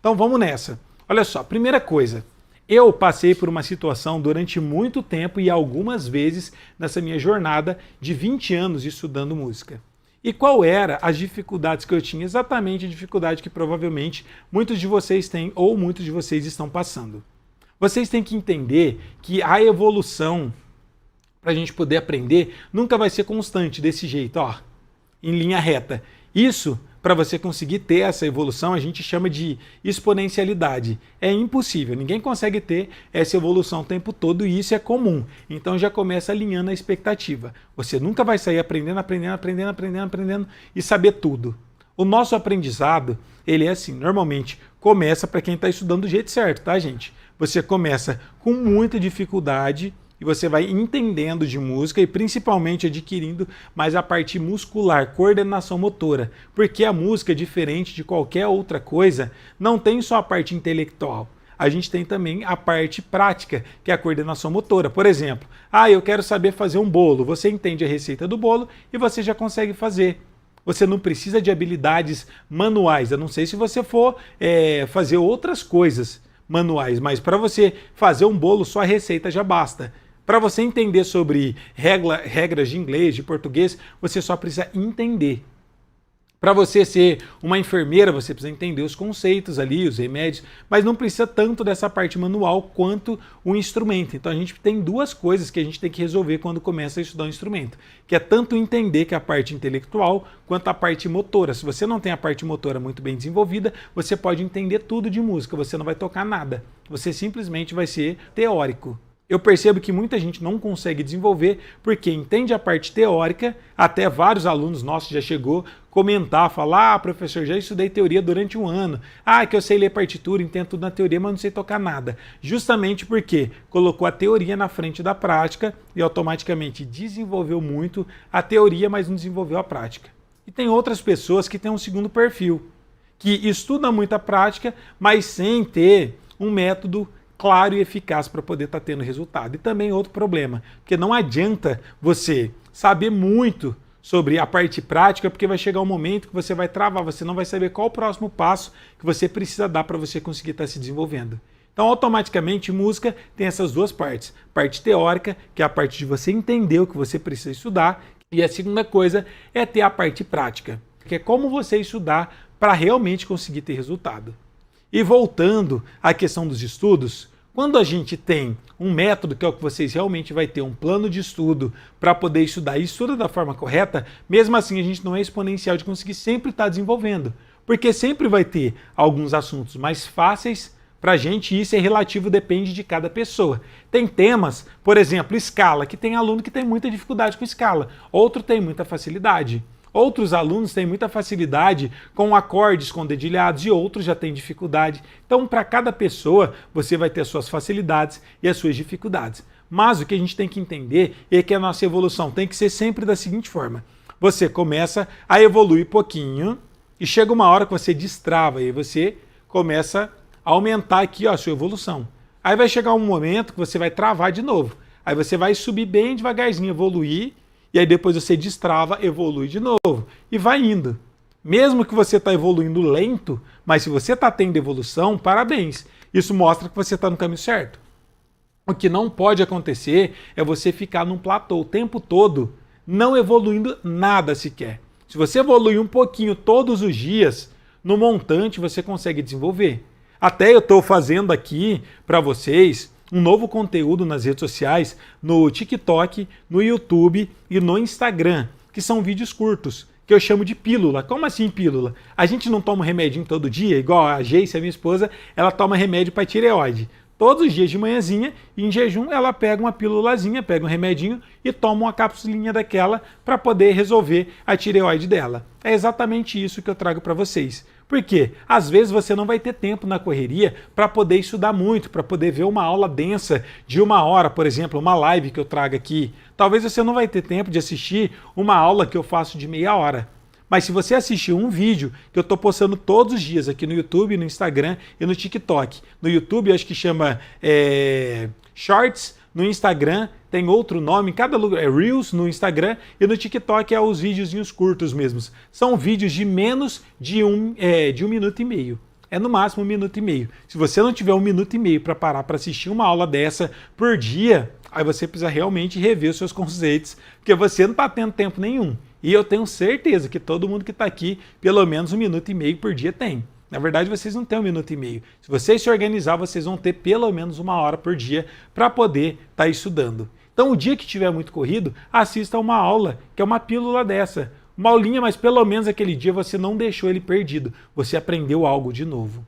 Então vamos nessa. Olha só, primeira coisa, eu passei por uma situação durante muito tempo e algumas vezes nessa minha jornada de 20 anos estudando música. E qual era as dificuldades que eu tinha? Exatamente a dificuldade que provavelmente muitos de vocês têm ou muitos de vocês estão passando. Vocês têm que entender que a evolução, para a gente poder aprender, nunca vai ser constante desse jeito, ó, em linha reta. Isso, para você conseguir ter essa evolução, a gente chama de exponencialidade. É impossível, ninguém consegue ter essa evolução o tempo todo e isso é comum. Então já começa alinhando a expectativa. Você nunca vai sair aprendendo e saber tudo. O nosso aprendizado, ele é assim, normalmente começa para quem está estudando do jeito certo, tá, gente? Você começa com muita dificuldade e você vai entendendo de música e principalmente adquirindo mais a parte muscular, coordenação motora. Porque a música, diferente de qualquer outra coisa, não tem só a parte intelectual. A gente tem também a parte prática, que é a coordenação motora. Por exemplo, eu quero saber fazer um bolo. Você entende a receita do bolo e você já consegue fazer. Você não precisa de habilidades manuais, a não ser se você for fazer outras coisas manuais. Mas para você fazer um bolo, só a receita já basta. Para você entender sobre regras de inglês, de português, você só precisa entender. Para você ser uma enfermeira, você precisa entender os conceitos ali, os remédios, mas não precisa tanto dessa parte manual quanto o instrumento. Então a gente tem duas coisas que a gente tem que resolver quando começa a estudar um instrumento, que é tanto entender que é a parte intelectual quanto a parte motora. Se você não tem a parte motora muito bem desenvolvida, você pode entender tudo de música, você não vai tocar nada. Você simplesmente vai ser teórico. Eu percebo que muita gente não consegue desenvolver porque entende a parte teórica, até vários alunos nossos já chegou a comentar, falar, professor, já estudei teoria durante um ano, que eu sei ler partitura, entendo tudo na teoria, mas não sei tocar nada. Justamente porque colocou a teoria na frente da prática e automaticamente desenvolveu muito a teoria, mas não desenvolveu a prática. E tem outras pessoas que têm um segundo perfil, que estudam muito a prática, mas sem ter um método claro e eficaz para poder estar tendo resultado. E também outro problema, porque não adianta você saber muito sobre a parte prática, porque vai chegar um momento que você vai travar, você não vai saber qual o próximo passo que você precisa dar para você conseguir estar se desenvolvendo. Então, automaticamente, música tem essas duas partes. Parte teórica, que é a parte de você entender o que você precisa estudar, e a segunda coisa é ter a parte prática, que é como você estudar para realmente conseguir ter resultado. E voltando à questão dos estudos, quando a gente tem um método, que é o que vocês realmente vai ter um plano de estudo para poder estudar e estuda da forma correta, mesmo assim a gente não é exponencial de conseguir sempre estar desenvolvendo. Porque sempre vai ter alguns assuntos mais fáceis para a gente e isso é relativo, depende de cada pessoa. Tem temas, por exemplo, escala, que tem aluno que tem muita dificuldade com escala, outro tem muita facilidade. Outros alunos têm muita facilidade com acordes, com dedilhados e outros já têm dificuldade. Então, para cada pessoa, você vai ter as suas facilidades e as suas dificuldades. Mas o que a gente tem que entender é que a nossa evolução tem que ser sempre da seguinte forma. Você começa a evoluir pouquinho e chega uma hora que você destrava e você começa a aumentar aqui a sua evolução. Aí vai chegar um momento que você vai travar de novo. Aí você vai subir bem devagarzinho, evoluir. E aí depois você destrava, evolui de novo e vai indo. Mesmo que você está evoluindo lento, mas se você está tendo evolução, parabéns. Isso mostra que você está no caminho certo. O que não pode acontecer é você ficar num platô o tempo todo, não evoluindo nada sequer. Se você evoluir um pouquinho todos os dias, no montante você consegue desenvolver. Até eu estou fazendo aqui para vocês um novo conteúdo nas redes sociais, no TikTok, no YouTube e no Instagram, que são vídeos curtos, que eu chamo de pílula. Como assim pílula? A gente não toma um remedinho todo dia, igual a Geice, a minha esposa, ela toma remédio para tireoide. Todos os dias de manhãzinha, e em jejum, ela pega uma pílulazinha, pega um remedinho e toma uma capsulinha daquela para poder resolver a tireoide dela. É exatamente isso que eu trago para vocês. Por quê? Às vezes você não vai ter tempo na correria para poder estudar muito, para poder ver uma aula densa de 1 hora, por exemplo, uma live que eu trago aqui. Talvez você não vai ter tempo de assistir uma aula que eu faço de meia hora. Mas se você assistir um vídeo que eu estou postando todos os dias aqui no YouTube, no Instagram e no TikTok. No YouTube eu acho que chama Shorts, no Instagram tem outro nome, em cada lugar é Reels no Instagram e no TikTok é os videozinhos curtos mesmos. São vídeos de menos de um minuto e meio. é no máximo 1 minuto e meio. Se você não tiver 1 minuto e meio para parar para assistir uma aula dessa por dia, aí você precisa realmente rever os seus conceitos, porque você não está tendo tempo nenhum. E eu tenho certeza que todo mundo que está aqui, pelo menos 1 minuto e meio por dia tem. Na verdade, vocês não têm 1 minuto e meio. Se vocês se organizar, vocês vão ter pelo menos 1 hora por dia para poder estar estudando. Então, o dia que tiver muito corrido, assista uma aula, que é uma pílula dessa. Uma aulinha, mas pelo menos aquele dia você não deixou ele perdido. Você aprendeu algo de novo.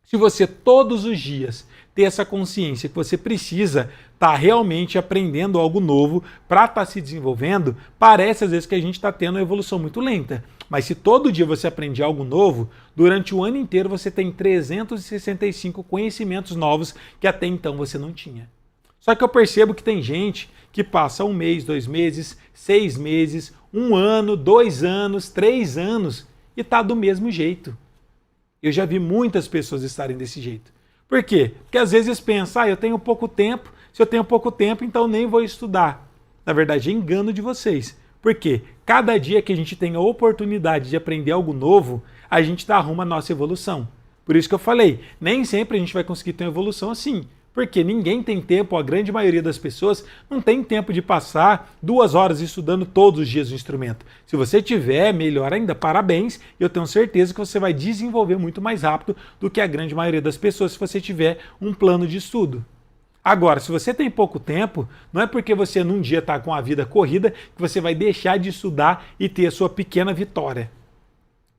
Se você todos os dias ter essa consciência que você precisa estar realmente aprendendo algo novo para estar se desenvolvendo, parece às vezes que a gente está tendo uma evolução muito lenta. Mas se todo dia você aprende algo novo, durante o ano inteiro você tem 365 conhecimentos novos que até então você não tinha. Só que eu percebo que tem gente que passa 1 mês, 2 meses, 6 meses, 1 ano, 2 anos, 3 anos e está do mesmo jeito. Eu já vi muitas pessoas estarem desse jeito. Por quê? Porque às vezes pensam, eu tenho pouco tempo, se eu tenho pouco tempo, então nem vou estudar. Na verdade, é engano de vocês. Por quê? Cada dia que a gente tem a oportunidade de aprender algo novo, a gente arruma a nossa evolução. Por isso que eu falei, nem sempre a gente vai conseguir ter uma evolução assim. Porque ninguém tem tempo, a grande maioria das pessoas não tem tempo de passar 2 horas estudando todos os dias o instrumento. Se você tiver, melhor ainda, parabéns, eu tenho certeza que você vai desenvolver muito mais rápido do que a grande maioria das pessoas se você tiver um plano de estudo. Agora, se você tem pouco tempo, não é porque você num dia está com a vida corrida que você vai deixar de estudar e ter a sua pequena vitória.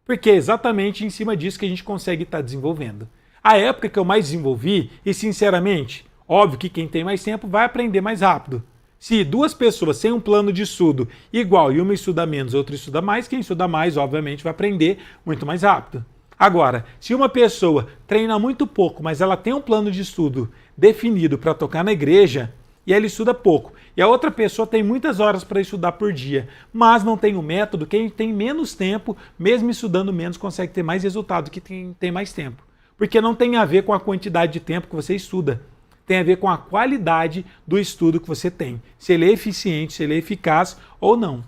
Porque é exatamente em cima disso que a gente consegue estar desenvolvendo. A época que eu mais desenvolvi, e sinceramente, óbvio que quem tem mais tempo vai aprender mais rápido. Se 2 pessoas têm um plano de estudo igual e uma estuda menos, outra estuda mais, quem estuda mais, obviamente, vai aprender muito mais rápido. Agora, se uma pessoa treina muito pouco, mas ela tem um plano de estudo definido para tocar na igreja, e ela estuda pouco, e a outra pessoa tem muitas horas para estudar por dia, mas não tem um método, quem tem menos tempo, mesmo estudando menos, consegue ter mais resultado que quem tem mais tempo. Porque não tem a ver com a quantidade de tempo que você estuda. Tem a ver com a qualidade do estudo que você tem. Se ele é eficiente, se ele é eficaz ou não.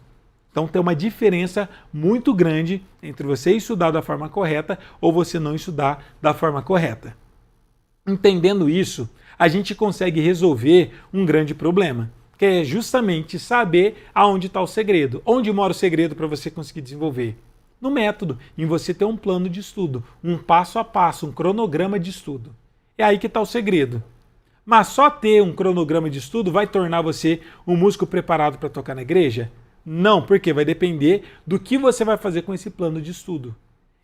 Então tem uma diferença muito grande entre você estudar da forma correta ou você não estudar da forma correta. Entendendo isso, a gente consegue resolver um grande problema, que é justamente saber aonde está o segredo. Onde mora o segredo para você conseguir desenvolver? No método, em você ter um plano de estudo, um passo a passo, um cronograma de estudo. É aí que está o segredo. Mas só ter um cronograma de estudo vai tornar você um músico preparado para tocar na igreja? Não, porque vai depender do que você vai fazer com esse plano de estudo.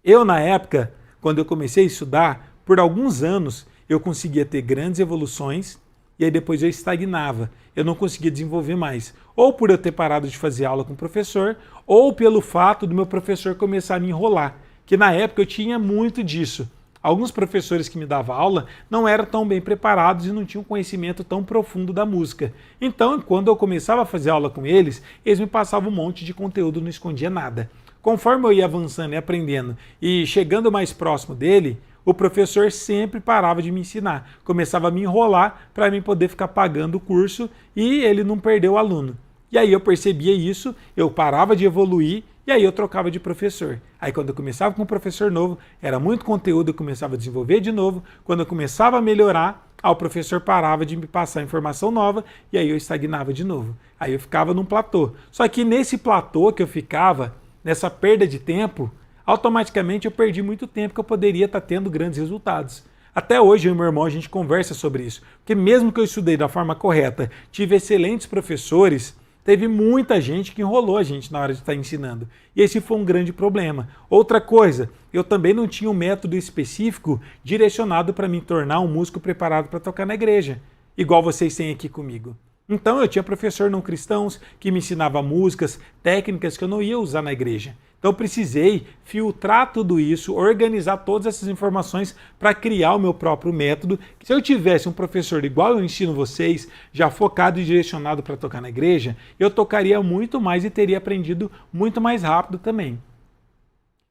Eu, na época, quando eu comecei a estudar, por alguns anos eu conseguia ter grandes evoluções e aí depois eu estagnava. Eu não conseguia desenvolver mais. Ou por eu ter parado de fazer aula com o professor, ou pelo fato do meu professor começar a me enrolar. Que na época eu tinha muito disso. Alguns professores que me davam aula não eram tão bem preparados e não tinham conhecimento tão profundo da música. Então, quando eu começava a fazer aula com eles, eles me passavam um monte de conteúdo, não escondia nada. Conforme eu ia avançando e aprendendo e chegando mais próximo dele, o professor sempre parava de me ensinar, começava a me enrolar para mim poder ficar pagando o curso e ele não perder o aluno. E aí eu percebia isso, eu parava de evoluir e aí eu trocava de professor. Aí quando eu começava com um professor novo, era muito conteúdo, eu começava a desenvolver de novo. Quando eu começava a melhorar, o professor parava de me passar informação nova e aí eu estagnava de novo. Aí eu ficava num platô. Só que nesse platô que eu ficava, nessa perda de tempo, automaticamente eu perdi muito tempo que eu poderia estar tendo grandes resultados. Até hoje eu e meu irmão a gente conversa sobre isso. Porque mesmo que eu estudei da forma correta, tive excelentes professores, teve muita gente que enrolou a gente na hora de estar ensinando. E esse foi um grande problema. Outra coisa, eu também não tinha um método específico direcionado para me tornar um músico preparado para tocar na igreja, igual vocês têm aqui comigo. Então eu tinha professor não cristãos que me ensinava músicas, técnicas que eu não ia usar na igreja. Então eu precisei filtrar tudo isso, organizar todas essas informações para criar o meu próprio método. Se eu tivesse um professor igual eu ensino vocês, já focado e direcionado para tocar na igreja, eu tocaria muito mais e teria aprendido muito mais rápido também.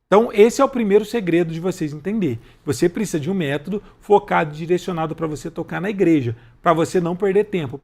Então esse é o primeiro segredo de vocês entender. Você precisa de um método focado e direcionado para você tocar na igreja, para você não perder tempo.